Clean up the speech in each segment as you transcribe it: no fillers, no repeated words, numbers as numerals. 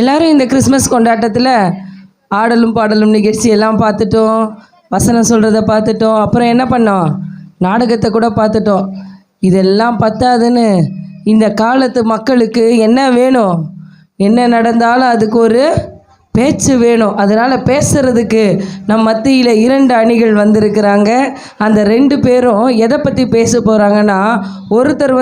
எல்லாரும் இந்த கிறிஸ்மஸ் கொண்டாட்டத்தில் ஆடலும் பாடலும் நிகழ்ச்சி எல்லாம் பார்த்துட்டோம், வசனம் சொல்கிறத பார்த்துட்டோம், அப்புறம் என்ன பண்ணோம், நாடகத்தை கூட பார்த்துட்டோம். இதெல்லாம் பத்தாதுன்னு இந்த காலத்து மக்களுக்கு என்ன வேணும், என்ன நடந்தாலும் அதுக்கு ஒரு பேச்சு வேணும். அதனால் பேசுகிறதுக்கு நம் மத்தியில் 2 அணிகள் வந்திருக்கிறாங்க. அந்த 2 பேரும் எதை பற்றி பேச போகிறாங்கன்னா, ஒருத்தர்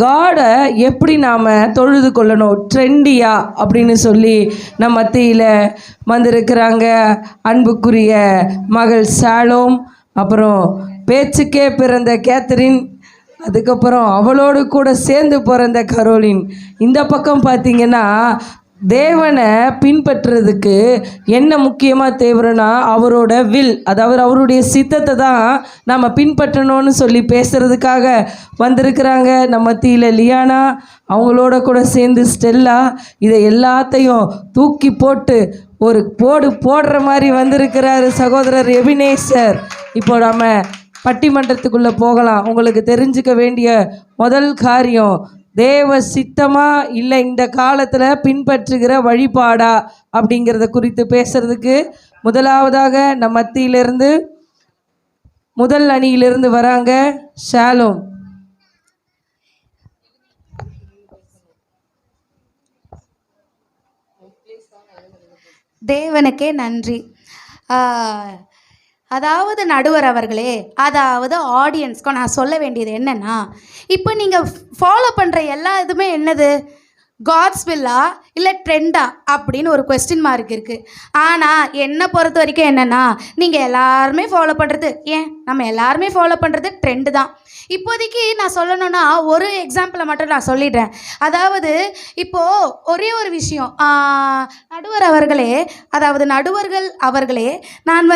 காடை எப்படி நாம் தொழுது கொள்ளணும் ட்ரெண்டியா அப்படின்னு சொல்லி நம் மத்தியில் வந்திருக்கிறாங்க. அன்புக்குரிய மகள் சாலோம், அப்புறம் பேச்சுக்கே பிறந்த கேத்தரின், அதுக்கப்புறம் அவளோடு கூட சேர்ந்து பிறந்த கரோலின். இந்த பக்கம் பார்த்திங்கன்னா தேவனை பின்பற்றுறதுக்கு என்ன முக்கியமாக தேவைன்னா அவரோட வில், அதாவது அவருடைய சித்தத்தை தான் நம்ம பின்பற்றணும்னு சொல்லி பேசுகிறதுக்காக வந்திருக்கிறாங்க. நம்ம மத்தியில் லியானா, அவங்களோட கூட சேர்ந்து ஸ்டெல்லா, இதை எல்லாத்தையும் தூக்கி போட்டு ஒரு போடுற மாதிரி வந்திருக்கிறாரு சகோதரர் எபினேசர். இப்போ நம்ம பட்டிமன்றத்துக்குள்ளே போகலாம். உங்களுக்கு தெரிஞ்சுக்க வேண்டிய முதல் காரியம், தேவ சித்தமா இல்லை இந்த காலத்தில் பின்பற்றுகிற வழிபாடா அப்படிங்கிறத குறித்து பேசுறதுக்கு முதலாவதாக நம் மத்தியிலிருந்து முதல் அணியிலிருந்து வராங்க ஷாலோம். தேவனுக்கே நன்றி. அதாவது நடுவர் அவர்களே, அதாவது ஆடியன்ஸ்க்கும் நான் சொல்ல வேண்டியது என்னென்னா, இப்போ நீங்கள் ஃபாலோ பண்ணுற எல்லா இதுவுமே என்னது, காட்ஸ் வில்லா இல்லை ட்ரெண்டா அப்படின்னு ஒரு கொஸ்டின் மார்க் இருக்குது. ஆனால் என்னை பொறுத்த வரைக்கும் என்னென்னா, நீங்கள் எல்லாருமே ஃபாலோ பண்ணுறது, நம்ம எல்லாருமே ஃபாலோ பண்ணுறது ட்ரெண்டு தான். இப்போதைக்கு நான் சொல்லணுன்னா ஒரு எக்ஸாம்பிளை மட்டும் நான் சொல்லிடுறேன். அதாவது இப்போது ஒரே ஒரு விஷயம், நடுவர் அவர்களே, அதாவது நடுவர்கள் அவர்களே, நான்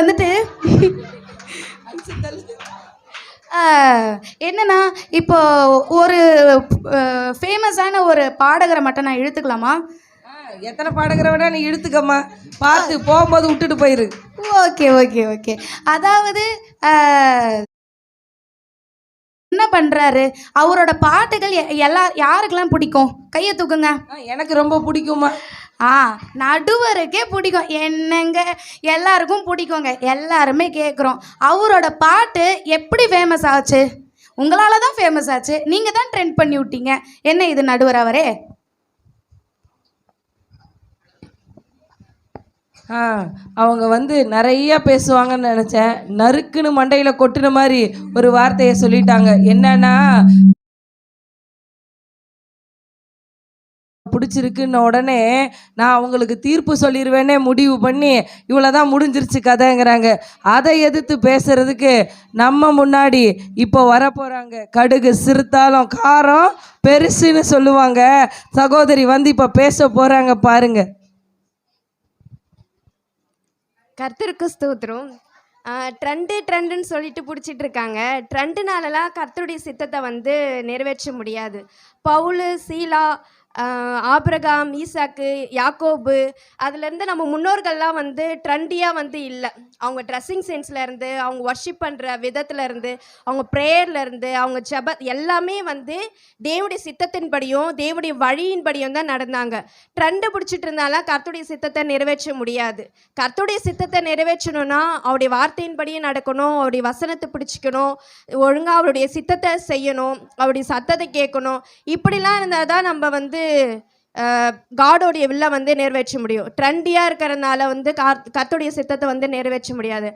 என்னன்னா, இப்போ ஒரு ஃபேமஸான ஒரு பாடகரை மட்டும் நான் இழுத்துக்கலாமா? எத்தனை பாடகரை வேணா நீ இழுத்துக்கம்மா, பார்த்து போகும்போது விட்டுட்டு போயிரு. Okay okay okay. அதாவது என்ன பண்ணுறாரு, அவரோட பாட்டுகள் யாருக்கெல்லாம் பிடிக்கும்? கையை தூக்குங்க. எனக்கு ரொம்ப பிடிக்குமா? நடுவருக்கே பிடிக்கும். என்னங்க, எல்லாருக்கும் பிடிக்குங்க, எல்லாருமே கேட்குறோம். அவரோட பாட்டு எப்படி ஃபேமஸ் ஆச்சு? உங்களால் தான் ஃபேமஸ் ஆச்சு, நீங்கள் தான் ட்ரெண்ட் பண்ணி விட்டீங்க. என்ன இது நடுவர் அவரே? அவங்க நிறைய பேசுவாங்கன்னு நினச்சேன். நறுக்குன்னு மண்டையில் கொட்டுன மாதிரி ஒரு வார்த்தையை சொல்லிட்டாங்க. என்னன்னா, பிடிச்சிருக்குன்னு உடனே நான் அவங்களுக்கு தீர்ப்பு சொல்லிடுவேனே முடிவு பண்ணி இவ்வளோதான் முடிஞ்சிருச்சு கதைங்கிறாங்க. அதை எதிர்த்து பேசுறதுக்கு நம்ம முன்னாடி இப்போ வரப்போகிறாங்க. கடுகு சிறுத்தாலும் காரம் பெருசுன்னு சொல்லுவாங்க. சகோதரி இப்போ பேச போகிறாங்க, பாருங்க. கர்த்தருக்கு ஸ்தோத்திரம். ட்ரெண்டுன்னு சொல்லிட்டு பிடிச்சிட்டு இருக்காங்க. ட்ரெண்டுனாலலாம் கர்த்தருடைய சித்தத்தை நிறைவேற்ற முடியாது. பவுல், சீலா, ஆபிரகாம், ஈசாக்கு, யாக்கோபு, அதுலேருந்து நம்ம முன்னோர்கள்லாம் ட்ரெண்டியாக இல்லை. அவங்க ட்ரெஸ்ஸிங் சென்ஸ்லேருந்து, அவங்க வர்ஷிப் பண்ணுற விதத்துலேருந்து, அவங்க ப்ரேயர்லேருந்து, அவங்க ஜெப எல்லாமே தேவனுடைய சித்தத்தின்படியும் தேவனுடைய வழியின்படியும் தான் நடந்தாங்க. ட்ரெண்டு பிடிச்சிட்டு இருந்தாலும் கர்த்தருடைய சித்தத்தை நிறைவேற்ற முடியாது. கர்த்தருடைய சித்தத்தை நிறைவேற்றணும்னா அவருடைய வார்த்தையின்படியும் நடக்கணும், அவருடைய வசனத்தை பிடிச்சிக்கணும், ஒழுங்காக அவருடைய சித்தத்தை செய்யணும், அவருடைய சத்தத்தை கேட்கணும். இப்படிலாம் இருந்தால் தான் நம்ம காடோடைய வில்லை நிறைவேற்ற முடியும். ட்ரெண்டியாக இருக்கிறதுனால கர்த்தருடைய சித்தத்தை நிறைவேற்ற முடியாது.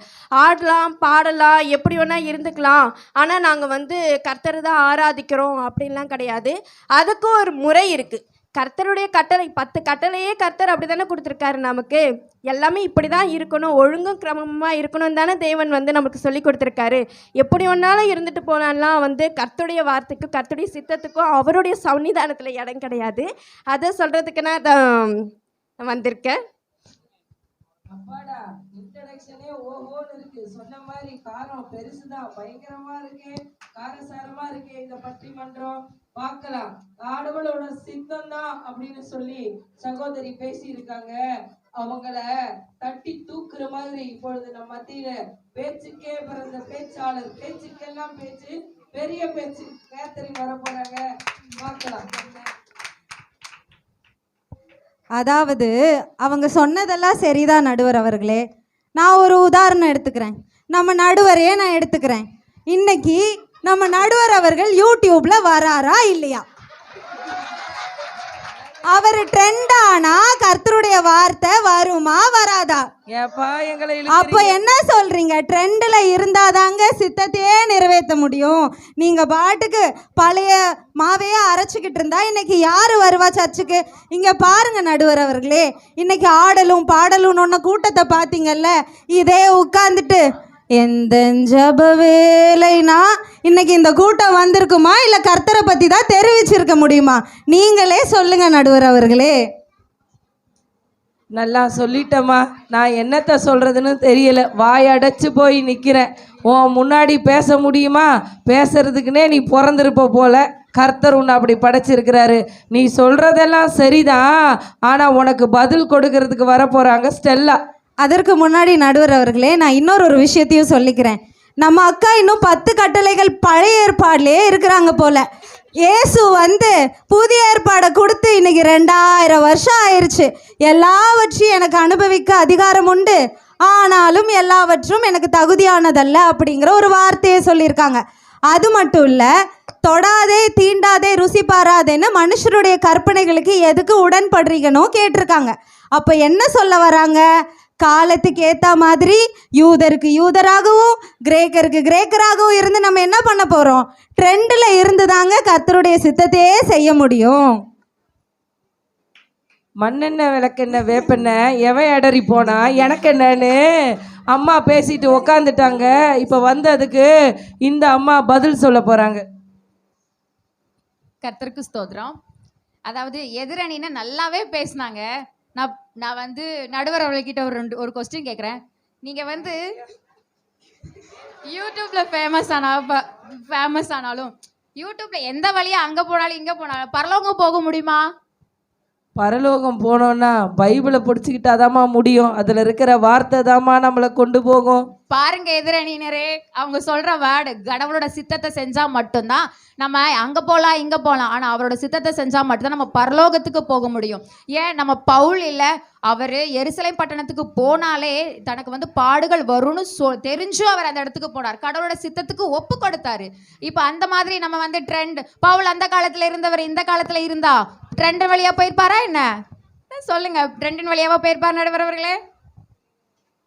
ஆடலாம், பாடலாம், எப்படி வேணால் இருந்துக்கலாம், ஆனால் நாங்கள் கர்த்தரை தான் ஆராதிக்கிறோம் அப்படின்லாம் கிடையாது. அதுக்கும் ஒரு முறை இருக்குது. கர்த்தருடைய கட்டளை 10 கட்டளையே கர்த்தர் அப்படி தானே கொடுத்துருக்காரு நமக்கு. எல்லாமே இப்படி தான் இருக்கணும், ஒழுங்கும் கிரமமாக இருக்கணும் தானே தேவன் நமக்கு சொல்லி கொடுத்துருக்காரு. எப்படி ஒன்றாலும் இருந்துட்டு போனாலாம் கர்த்தருடைய வார்த்தைக்கும் கர்த்தருடைய சித்தத்துக்கும் அவருடைய சன்னிதானத்தில் இடம் கிடையாது. அதை சொல்கிறதுக்கு நான் வந்திருக்கேன். அப்பாடா, இன்ட்ரடக்ஷனே ஓஹோன்னு இருக்கு. சொன்ன மாதிரி காரம் பெருசுதான், பயங்கரமா இருக்கு, காரசாரமா இருக்கு இந்த பட்டிமன்றம். பார்க்கலாம், ஆடவளோட சித்தம் தான் அப்படின்னு சொல்லி சகோதரி பேசி இருக்காங்க. அவங்கள தட்டி தூக்குற மாதிரி இப்பொழுது நம்ம மத்தியில பேச்சுக்கே பிறந்த பேச்சாளர், பேச்சுக்கெல்லாம் பேச்சு, பெரிய பேச்சு கேத்தரின் வர போறாங்க. பார்க்கலாம். அதாவது அவங்க சொன்னதெல்லாம் சரிதான் நடுவர் அவர்களே. நான் ஒரு உதாரணம் எடுத்துக்கிறேன். நம்ம நடுவரையே நான் எடுத்துக்கிறேன். இன்னைக்கு நம்ம நடுவர் அவர்கள் யூடியூப்ல வராரா இல்லையா? அவர் ட்ரெண்ட் ஆனா கர்த்தருடைய வார்த்தை வருமா வராதா? ஏப்பா எங்களை அப்போ என்ன சொல்றீங்க? ட்ரெண்ட்ல இருந்தாதாங்க சித்தத்தையே நிறைவேற்ற முடியும். நீங்க பாட்டுக்கு பழைய மாவையே அரைச்சிக்கிட்டு இருந்தா இன்னைக்கு யாரு வருவா சர்ச்சுக்கு? இங்க பாருங்க நடுவர் அவர்களே, இன்னைக்கு ஆடலும் பாடலும் ஒன்ன கூட்டத்தை பார்த்தீங்கல்ல, இதே உட்கார்ந்துட்டு எந்த ஜப வேலைனா இன்னைக்கு இந்த கூட்டம் வந்திருக்குமா இல்லை கர்த்தரை பற்றி தான் தெரிவிச்சிருக்க முடியுமா? நீங்களே சொல்லுங்க நடுவர் அவர்களே. நல்லா சொல்லிட்டம்மா, நான் என்னத்தை சொல்கிறதுன்னு தெரியல, வாய் அடைச்சு போய் நிற்கிறேன். உன் முன்னாடி பேச முடியுமா? பேசுறதுக்குன்னே நீ பிறந்திருப்ப போல. கர்த்தர் உன்னை அப்படி படைச்சிருக்கிறாரு. நீ சொல்கிறதெல்லாம் சரிதான், ஆனால் உனக்கு பதில் கொடுக்கறதுக்கு வரப்போகிறாங்க ஸ்டெல்லா. அதற்கு முன்னாடி நடுவர் அவர்களே, நான் இன்னொரு விஷயத்தையும் சொல்லிக்கிறேன். நம்ம அக்கா இன்னும் 10 கட்டளைகள் பழைய ஏற்பாடுலேயே இருக்கிறாங்க போல. இயேசு வந்து புதிய ஏற்பாடை கொடுத்து இன்னைக்கு 2000 வருஷம் ஆயிடுச்சு. எல்லாவற்றையும் எனக்கு அனுபவிக்க அதிகாரம் உண்டு, ஆனாலும் எல்லாவற்றும் எனக்கு தகுதியானதல்ல அப்படிங்கிற ஒரு வார்த்தையை சொல்லியிருக்காங்க. அது மட்டும் இல்லை, தொடாதே தீண்டாதே ருசி பாராதேன்னு மனுஷருடைய கற்பனைகளுக்கு எதுக்கு உடன்படுறீங்கன்னு கேட்டிருக்காங்க. அப்போ என்ன சொல்ல வராங்க? காலத்துக்கு ஏற்ற மாதிரி யூதருக்கு யூதராகவும் கிரேக்கருக்கு கிரேக்கராகவும் இருந்து நம்ம என்ன பண்ண போகிறோம்? ட்ரெண்டில் இருந்து தாங்க கர்த்தருடைய சித்தத்தையே செய்ய முடியும். மண்ணெண்ணெய் விளக்கெண்ணெய் வேப்பெண்ணெய் எவன் இடறி போனா எனக்கு என்னன்னு அம்மா பேசிட்டு உக்காந்துட்டாங்க. இப்போ வந்ததுக்கு இந்த அம்மா பதில் சொல்ல போகிறாங்க. கர்த்தருக்கு ஸ்தோத்திரம். அதாவது எதிரணின்னு நல்லாவே பேசினாங்க. நான் வந்து நடுவர் அவர்கிட்ட ஒரு கொஸ்டின் கேட்குறேன். நீங்கள் வந்து யூடியூப்ல ஃபேமஸ் ஆனாலும் யூடியூப்ல எந்த வழியா அங்கே போனாலும் இங்கே போனாலும் பரலோகம் போக முடியுமா? பரலோகம் போனோன்னா பைபிளை பிடிச்சிக்கிட்டாதாம்மா முடியும். அதில் இருக்கிற வார்த்தை தாம்மா நம்மளை கொண்டு போகும். பாருங்க எதிரணியினரே, அவங்க சொல்ற வேர்டு கடவுளோட சித்தத்தை செஞ்சா மட்டும்தான் நம்ம அங்க போகலாம் இங்க போகலாம், ஆனா அவரோட சித்தத்தை செஞ்சா மட்டும்தான் நம்ம பரலோகத்துக்கு போக முடியும். ஏன் நம்ம பவுல் இல்லை, அவர் எருசலேம் பட்டணத்துக்கு போனாலே தனக்கு வந்து பாடுகள் வரும்னு தெரிஞ்சும் அவர் அந்த இடத்துக்கு போனார். கடவுளோட சித்தத்துக்கு ஒப்பு கொடுத்தாரு. இப்போ அந்த மாதிரி நம்ம வந்து ட்ரெண்ட், பவுல் அந்த காலத்துல இருந்தவர் இந்த காலத்துல இருந்தா ட்ரெண்ட் வழியா போயிருப்பாரா என்ன? சொல்லுங்க, ட்ரெண்டின் வழியாவா போயிருப்பார் நடுவர் அவர்களே?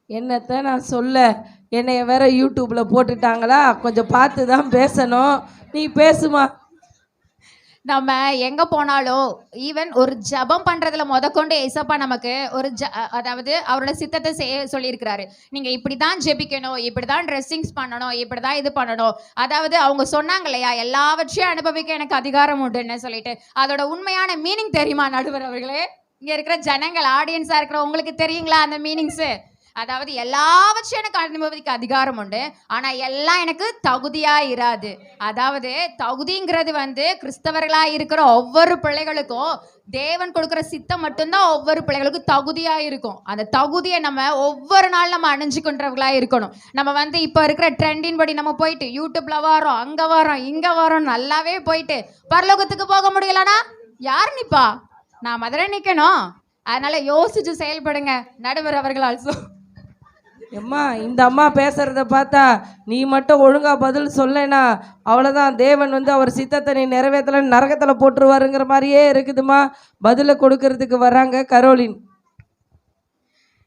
என்னத்தை நான் சொல்ல, என்னைய வேற யூடியூப்பில் போட்டுட்டாங்களா, கொஞ்சம் பார்த்து தான் பேசணும். நீ பேசுமா. நம்ம எங்கே போனாலும் ஈவன் ஒரு ஜபம் பண்ணுறதுல முதற்கொண்டு ஏசப்பா நமக்கு ஒரு அதாவது அவரோட சித்தத்தை சொல்லியிருக்கிறாரு. நீங்கள் இப்படி தான் ஜெபிக்கணும், இப்படி தான் ட்ரெஸ்ஸிங்ஸ் பண்ணணும், இப்படி தான் இது பண்ணணும். அதாவது அவங்க சொன்னாங்க இல்லையா, எல்லாவற்றையும் அனுபவிக்க எனக்கு அதிகாரம் உண்டுன்னு சொல்லிட்டு. அதோட உண்மையான மீனிங் தெரியுமா நடுவர் அவர்களே? இங்கே இருக்கிற ஜனங்கள் ஆடியன்ஸாக இருக்கிற உங்களுக்கு தெரியுங்களா அந்த மீனிங்ஸு? அதாவது எல்லாவற்றையும் எனக்கு அனுபவிக்க அதிகாரம் உண்டு, ஆனால் எல்லாம் எனக்கு தகுதியாக இராது. அதாவது தகுதிங்கிறது வந்து கிறிஸ்தவர்களாக இருக்கிற ஒவ்வொரு பிள்ளைகளுக்கும் தேவன் கொடுக்குற சித்தம் மட்டும்தான் ஒவ்வொரு பிள்ளைகளுக்கும் தகுதியாக இருக்கும். அந்த தகுதியை நம்ம ஒவ்வொரு நாள் நம்ம அணிஞ்சுக்கின்றவர்களாக இருக்கணும். நம்ம வந்து இப்போ இருக்கிற ட்ரெண்டின் படி நம்ம போயிட்டு யூடியூப்ல வரோம், அங்கே வரோம், இங்கே வரோம், நல்லாவே போயிட்டு பரலோகத்துக்கு போக முடியலனா யார் நிப்பா? நான் மதுரை நிற்கணும். அதனால யோசிச்சு செயல்படுங்க நடுவர் அவர்கள். ஆல்சோ அம்மா, இந்த அம்மா பேசுகிறத பார்த்தா நீ மட்டும் ஒழுங்காக பதில் சொல்லனா அவ்வளோதான், தேவன் வந்து அவர் சித்தத்தை நீ நிறைவேற்றலன்னு நரகத்தில் போட்டுருவாருங்கிற மாதிரியே இருக்குதுமா. பதிலை கொடுக்கறதுக்கு வராங்க கரோலின்.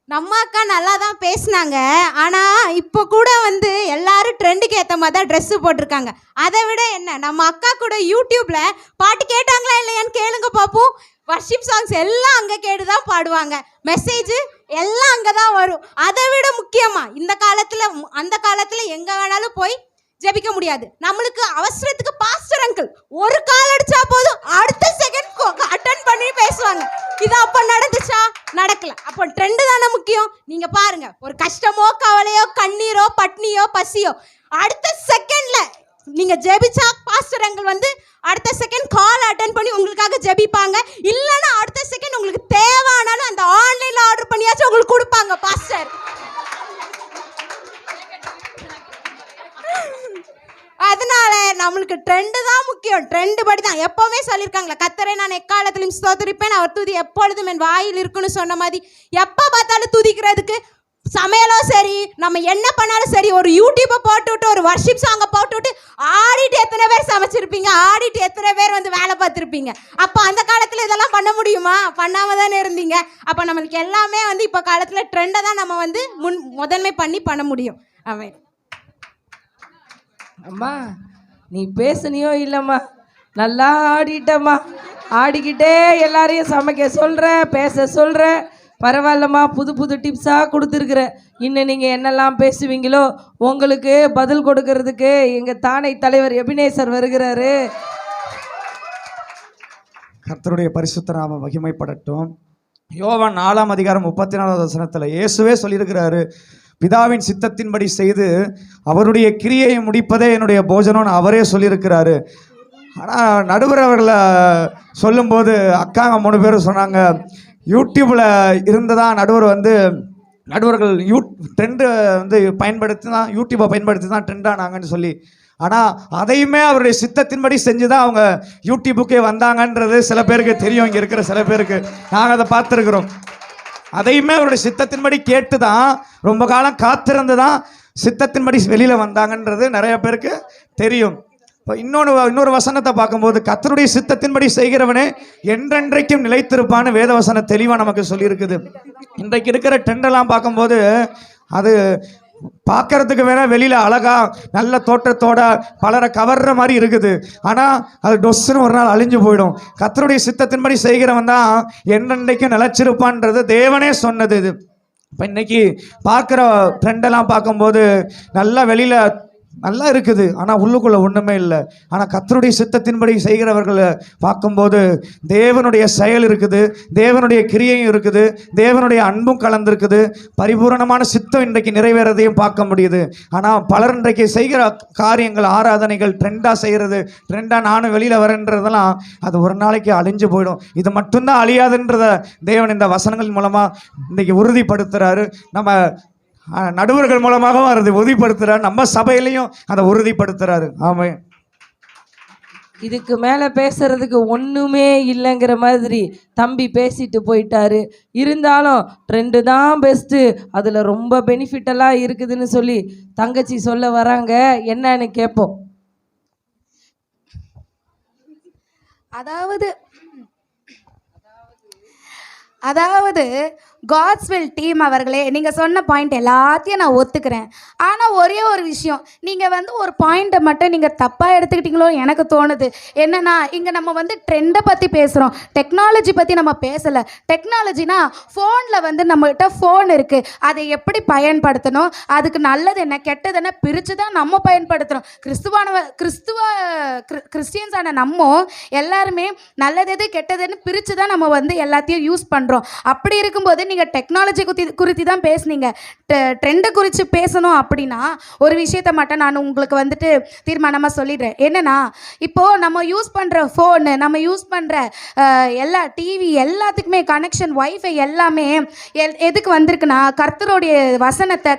நம்ம அக்கா நல்லா தான் பேசினாங்க, ஆனால் இப்போ கூட வந்து எல்லாரும் ட்ரெண்டுக்கு ஏற்ற மாதிரி தான் ட்ரெஸ்ஸு போட்டிருக்காங்க. அதை விட என்ன, நம்ம அக்கா கூட யூடியூப்பில் பாட்டு கேட்டாங்களா இல்லையான்னு கேளுங்க பார்ப்போம். வர்ஷிப் சாங்ஸ் எல்லாம் அங்கே கேட்டு தான் பாடுவாங்க, மெசேஜ் எல்லாம் அங்கே தான் வரும். அதை விட முக்கியமாக இந்த காலத்தில் அந்த காலத்தில் எங்கே வேணாலும் போய் ஜெபிக்க முடியாது. நம்மளுக்கு அவசரத்துக்கு பாஸ்டர் அங்கிள் ஒரு கால் அடிச்சா போதும் அடுத்த செகண்ட் அட்டன் பண்ணி பேசுவாங்க. இது அப்போ நடந்துச்சா? நடக்கல. அப்போ ட்ரெண்டு தானே முக்கியம். நீங்க பாருங்க, ஒரு கஷ்டமோ கவலையோ கண்ணீரோ பட்னியோ பசியோ அடுத்த செகண்ட்ல நீங்க ஜெபிச்சா பாஸ்டர் அங்கிள் வந்து அடுத்த செகண்ட் கால் அட்டன் பண்ணி உங்களுக்காக ஜெபிப்பாங்க. இல்லைன்னா அடுத்த செகண்ட் உங்களுக்கு தேவையானாலும் அந்த ஆன்லைன்ல ஆர்டர் பண்ணியாச்சும் உங்களுக்கு கொடுப்பாங்க பாஸ்டர். அதனால நம்மளுக்கு ட்ரெண்டு தான் முக்கியம். ட்ரெண்டு படி தான் எப்போவுமே சொல்லியிருக்காங்களே, கர்த்தரை நான் எக்காலத்திலும் ஸ்தோத்திரிப்பேன், அவர் துதி எப்பொழுதும் என் வாயில் இருக்குன்னு சொன்ன மாதிரி எப்போ பார்த்தாலும் துதிக்கிறதுக்கு சமையலோ சரி, நம்ம என்ன பண்ணாலும் சரி, ஒரு யூடியூப்பை போட்டுவிட்டு ஒரு வர்ஷிப் சாங்கை போட்டுவிட்டு ஆடிட்டு எத்தனை பேர் சமைச்சிருப்பீங்க, ஆடிட்டு எத்தனை பேர் வந்து வேலை பார்த்துருப்பீங்க. அப்போ அந்த காலத்தில் இதெல்லாம் பண்ண முடியுமா? பண்ணாமல் தானே இருந்தீங்க. அப்போ நம்மளுக்கு எல்லாமே வந்து இப்போ காலத்தில் ட்ரெண்டை தான் நம்ம வந்து முதன்மை பண்ண முடியும். அவன் அம்மா நீ பேசுனியோ இல்லைம்மா, நல்லா ஆடிட்டம்மா. ஆடிக்கிட்டே எல்லாரையும் சமைக்க சொல்கிற, பேச சொல்கிற. பரவாயில்லம்மா, புது புது டிப்ஸாக கொடுத்துருக்குற. இன்னும் நீங்கள் என்னெல்லாம் பேசுவீங்களோ உங்களுக்கு பதில் கொடுக்கறதுக்கு எங்கள் தானை தலைவர் எபினேசர் வருகிறாரு. கர்த்தருடைய பரிசுத்த நாம மகிமைப்படட்டும். யோவான் 4:34 இயேசுவே சொல்லியிருக்கிறாரு, பிதாவின் சித்தத்தின்படி செய்து அவருடைய கிரியையை முடிப்பதே என்னுடைய போஜனம்னு அவரே சொல்லியிருக்கிறாரு. ஆனால் நடுவர் அவர்களை சொல்லும்போது அக்காங்க 3 பேர் சொன்னாங்க, யூடியூப்பில் இருந்து தான் நடுவர்கள் ட்ரெண்டு வந்து பயன்படுத்தி தான், யூடியூப்பை பயன்படுத்தி தான் ட்ரெண்டானாங்கன்னு சொல்லி. ஆனால் அதையுமே அவருடைய சித்தத்தின்படி செஞ்சு தான் அவங்க யூடியூபுக்கே வந்தாங்கன்றது சில பேருக்கு தெரியும். இங்கே இருக்கிற சில பேருக்கு நாங்கள் அதை பார்த்துருக்குறோம். அதையுமே அவருடைய சித்தத்தின்படி கேட்டு தான், ரொம்ப காலம் காத்திருந்து தான் சித்தத்தின்படி வெளியில் வந்தாங்கன்றது நிறைய பேருக்கு தெரியும். இப்போ இன்னொரு வசனத்தை பார்க்கும்போது, கர்த்தருடைய சித்தத்தின்படி செய்கிறவனே என்றென்றைக்கும் நிலைத்திருப்பான்னு வேதவசனம் தெளிவாக நமக்கு சொல்லியிருக்குது. இன்றைக்கு இருக்கிற ட்ரெண்டெல்லாம் பார்க்கும்போது அது பார்க்கறதுக்கு வேணால் வெளியில் அழகா நல்ல தோற்றத்தோட பலரை கவர்ற மாதிரி இருக்குது. ஆனால் அது டொஸ்ஸுன்னு ஒரு நாள் அழிஞ்சு போயிடும். கர்த்தருடைய சித்தத்தின்படி செய்கிறவன் தான் என்றென்றைக்கும் நிலைச்சிருப்பான்றது தேவனே சொன்னது. இது இப்போ இன்னைக்கு பார்க்குற ட்ரெண்டெல்லாம் பார்க்கும்போது நல்லா வெளியில் நல்லா இருக்குது, ஆனால் உள்ளுக்குள்ளே ஒன்றுமே இல்லை. ஆனால் கர்த்தருடைய சித்தத்தின்படி செய்கிறவர்களை பார்க்கும்போது தேவனுடைய செயல் இருக்குது, தேவனுடைய கிரியையும் இருக்குது, தேவனுடைய அன்பும் கலந்துருக்குது. பரிபூரணமான சித்தம் இன்றைக்கு நிறைவேறதையும் பார்க்க முடியுது. ஆனால் பலர் இன்றைக்கு செய்கிற காரியங்கள், ஆராதனைகள் ட்ரெண்டாக செய்கிறது, ட்ரெண்டாக நானும் வெளியில் வரேன்றதெல்லாம் அது ஒரு நாளைக்கு அழிஞ்சு போயிடும். இது மட்டும்தான் அழியாதுன்றத தேவன் இந்த வசனங்கள் மூலமாக இன்றைக்கி உறுதிப்படுத்துகிறாரு. நம்ம நடுவர்கள் மூலமாகவும் அதை உறுதிப்படுத்துறாரு, நம்ம சபையிலையும் அதை உறுதிப்படுத்துறாரு. ஆமாம். இதுக்கு மேலே பேசுறதுக்கு ஒன்றுமே இல்லைங்கிற மாதிரி தம்பி பேசிட்டு போயிட்டாரு. இருந்தாலும் ட்ரெண்டு தான் பெஸ்ட்டு, அதில் ரொம்ப பெனிஃபிட்டெல்லாம் இருக்குதுன்னு சொல்லி தங்கச்சி சொல்ல வராங்க. என்னன்னு கேட்போம். அதாவது காட்ஸ்வில் டீம் அவர்களே, நீங்கள் சொன்ன பாயிண்ட் எல்லாத்தையும் நான் ஒத்துக்கிறேன். ஆனால் ஒரே ஒரு விஷயம், நீங்கள் வந்து ஒரு பாயிண்ட்டை மட்டும் நீங்கள் தப்பாக எடுத்துக்கிட்டீங்களோ எனக்கு தோணுது. என்னென்னா, இங்கே நம்ம வந்து ட்ரெண்டை பற்றி பேசுகிறோம், டெக்னாலஜி பற்றி நம்ம பேசலை. டெக்னாலஜினா ஃபோனில் வந்து நம்மகிட்ட ஃபோன் இருக்குது, அதை எப்படி பயன்படுத்தணும், அதுக்கு நல்லது என்ன கெட்டது என்ன பிரித்து தான் நம்ம பயன்படுத்துகிறோம். கிறிஸ்டியன்ஸான நம்ம எல்லாருமே நல்லது எது கெட்டதுன்னு பிரித்து தான் நம்ம வந்து எல்லாத்தையும் யூஸ் பண்ணுறோம். அப்படி இருக்கும்போது நீங்கள் டெக்னாலஜி குறித்து தான் பேசுனீங்க, ட்ரெண்டை குறித்து பேசணும் அப்படின்னா ஒரு விஷயத்தை மட்டும் நான் உங்களுக்கு வந்துட்டு தீர்மானமாக சொல்லிடுறேன். என்னென்னா, இப்போது நம்ம யூஸ் பண்ணுற ஃபோனு, நம்ம யூஸ் பண்ணுற எல்லா டிவி எல்லாத்துக்குமே கனெக்ஷன், வைஃபை எல்லாமே எதுக்கு வந்திருக்குன்னா, கர்த்தருடைய வசனத்தை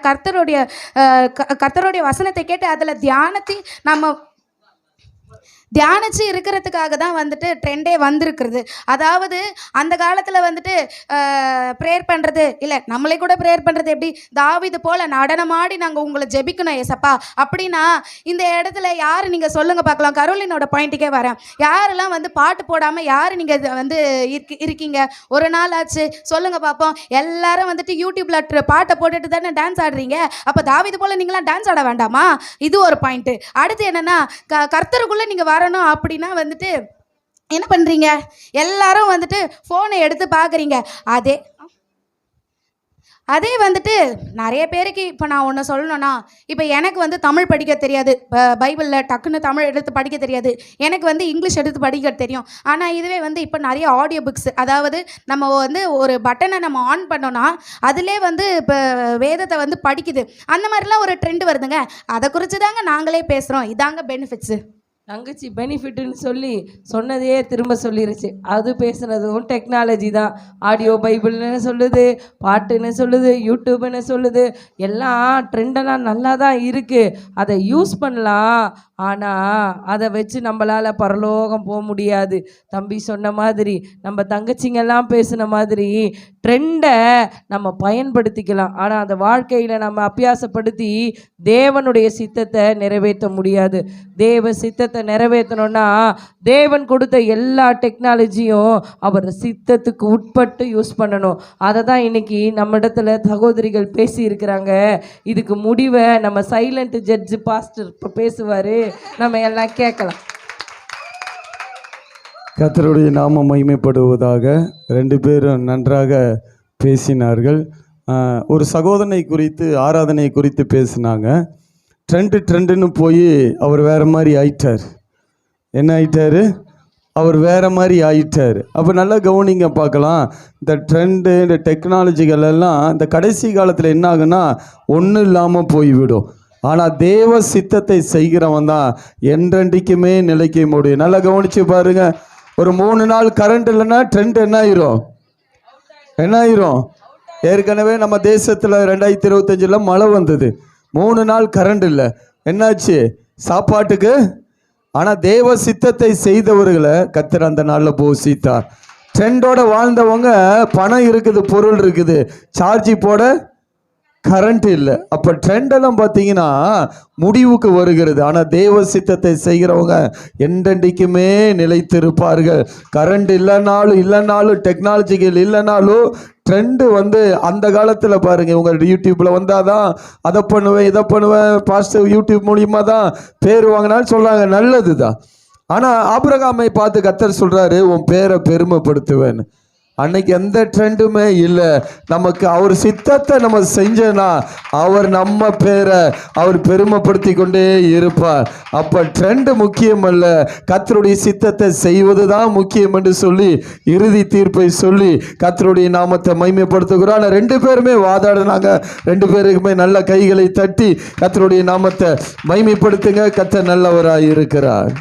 கேட்டு அதில் தியானிச்சு இருக்கிறதுக்காக தான் வந்துட்டு ட்ரெண்டே வந்திருக்கிறது. அதாவது அந்த காலத்தில் வந்துட்டு ப்ரேயர் பண்ணுறது இல்லை, நம்மளே கூட ப்ரேயர் பண்ணுறது எப்படி, தாவீது போல் நடனமாடி நாங்கள் உங்களை ஜெபிக்கணும் ஏசப்பா அப்படின்னா, இந்த இடத்துல யார் நீங்கள் சொல்லுங்கள் பார்க்கலாம். கரோலினோட பாயிண்ட்டுக்கே வரேன். யாரெல்லாம் வந்து பாட்டு போடாமல் யார் நீங்கள் வந்து இருக்கீங்க? ஒரு நாள் ஆச்சு சொல்லுங்கள் பார்ப்போம். எல்லாரும் வந்துட்டு யூடியூப்பில் பாட்டை போட்டுட்டு தானே டான்ஸ் ஆடுறீங்க. அப்போ தாவீது போல் நீங்களாம் டான்ஸ் ஆட வேண்டாமா? இது ஒரு பாயிண்ட்டு. அடுத்து என்னென்னா, கர்த்தருக்குள்ளே நீங்கள் வரணும் அப்படின்னா வந்துட்டு என்ன பண்ணுறீங்க? எல்லாரும் வந்துட்டு ஃபோனை எடுத்து பார்க்குறீங்க. அதே வந்துட்டு நிறைய பேருக்கு இப்போ நான் ஒன்று சொல்லணும்னா, இப்போ எனக்கு வந்து தமிழ் படிக்க தெரியாது, பைபிளில் டக்குன்னு தமிழ் எடுத்து படிக்க தெரியாது, எனக்கு வந்து இங்கிலீஷ் எடுத்து படிக்க தெரியும். ஆனால் இதுவே வந்து இப்போ நிறைய ஆடியோ புக்ஸ், அதாவது நம்ம வந்து ஒரு பட்டனை நம்ம ஆன் பண்ணோன்னா அதிலே வந்து இப்போ வேதத்தை வந்து படிக்குது. அந்த மாதிரிலாம் ஒரு ட்ரெண்ட் வருதுங்க. அதை குறித்து தாங்க நாங்களே பேசுகிறோம். இதாங்க பெனிஃபிட்ஸு. தங்கச்சி பெனிஃபிட்டுன்னு சொல்லி சொன்னதையே திரும்ப சொல்லிருச்சு. அது பேசுனதும் டெக்னாலஜி தான். ஆடியோ பைபிள்னு சொல்லுது, பாட்டுன்னு சொல்லுது, யூடியூப்னு சொல்லுது. எல்லாம் ட்ரெண்டெல்லாம் நல்லா தான் இருக்குது, அதை யூஸ் பண்ணலாம். ஆனால் அதை வச்சு நம்மளால் பரலோகம் போக முடியாது. தம்பி சொன்ன மாதிரி, நம்ம தங்கச்சிங்கெல்லாம் பேசின மாதிரி ட்ரெண்டை நம்ம பயன்படுத்திக்கலாம். ஆனால் அந்த வாழ்க்கையில் நம்ம அபியாசப்படுத்தி தேவனுடைய சித்தத்தை நிறைவேற்ற முடியாது. தேவ சித்தத்தை நிறைவேற்றணும்னா தேவன் கொடுத்த எல்லா டெக்னாலஜியும் அவர் சித்தத்துக்கு உட்பட்டு யூஸ் பண்ணணும். அதை தான் இன்னைக்கு நம்ம இடத்துல சகோதரிகள் பேசி இருக்கிறாங்க. இதுக்கு முடிவை நம்ம சைலண்ட் ஜட்ஜு பாஸ்டர் இப்போ பேசுவார், நம்ம எல்லாம் கேட்கலாம். கர்த்தருடைய நாமம் மகிமைப்படுவதாக. 2 பேரும் நன்றாக பேசினார்கள். ஒரு சகோதரனை குறித்து, ஆராதனை குறித்து பேசினாங்க. ட்ரெண்டுன்னு போய் அவர் வேறு மாதிரி ஆயிட்டார். என்ன ஆயிட்டார்? அவர் வேறு மாதிரி ஆயிட்டார். அப்போ நல்லா கவனிங்க பார்க்கலாம். இந்த ட்ரெண்டு, இந்த டெக்னாலஜிகள் எல்லாம் இந்த கடைசி காலத்தில் என்ன ஆகுன்னா ஒன்றும் இல்லாமல் போய்விடும். ஆனால் தேவ சித்தத்தை செய்கிறவன் தான் என்றென்றைக்குமே நிலைக்க முடியும். நல்லா கவனித்து பாருங்க. ஒரு 3 நாள் கரண்ட் இல்லைன்னா ட்ரெண்ட் என்ன ஆயிரும்? ஏற்கனவே நம்ம தேசத்தில் 2025 மழை வந்தது. 3 நாள் கரண்ட் இல்லை, என்னாச்சு? சாப்பாட்டுக்கு. ஆனால் தேவ சித்தத்தை செய்தவர்களை கர்த்தர் அந்த நாளில் போஷித்தார். ட்ரெண்டோட வாழ்ந்தவங்க பணம் இருக்குது, பொருள் இருக்குது, சார்ஜி போட கரண்ட் இல்லை. அப்போ ட்ரெண்டெல்லாம் பார்த்தீங்கன்னா முடிவுக்கு வருகிறது. ஆனால் தேவ சித்தத்தை செய்கிறவங்க என்றென்றைக்குமே நிலைத்திருப்பார்கள். கரண்ட் இல்லைனாலும் டெக்னாலஜிகள் இல்லைனாலும் ட்ரெண்டு அந்த காலத்தில் பாருங்கள், உங்கள் யூடியூப்பில் வந்தால் தான் அதை பண்ணுவேன் இதை பண்ணுவேன், பாஸ்டர் யூடியூப் மூலியமாக தான் பேர் வாங்கினாலும் சொல்கிறாங்க, நல்லது தான். ஆனால் ஆபிரகாமை பார்த்து கர்த்தர் சொல்கிறாரு, உன் பேரை பெருமைப்படுத்துவேன். அன்னைக்கு எந்த ட்ரெண்டுமே இல்லை. நமக்கு அவர் சித்தத்தை நம்ம செஞ்சோன்னா அவர் நம்ம பேரை அவர் பெருமைப்படுத்தி கொண்டே இருப்பார். அப்போ ட்ரெண்டு முக்கியம் அல்ல, கர்த்தருடைய சித்தத்தை செய்வது தான் முக்கியம் என்று சொல்லி இறுதி தீர்ப்பை சொல்லி கர்த்தருடைய நாமத்தை மகிமைப்படுத்துகிறோம். ஆனால் 2 பேருமே வாதாடினாங்க. 2 பேருக்குமே நல்ல கைகளை தட்டி கர்த்தருடைய நாமத்தை மகிமைப்படுத்துங்க. கர்த்தர் நல்லவராக இருக்கிறார்.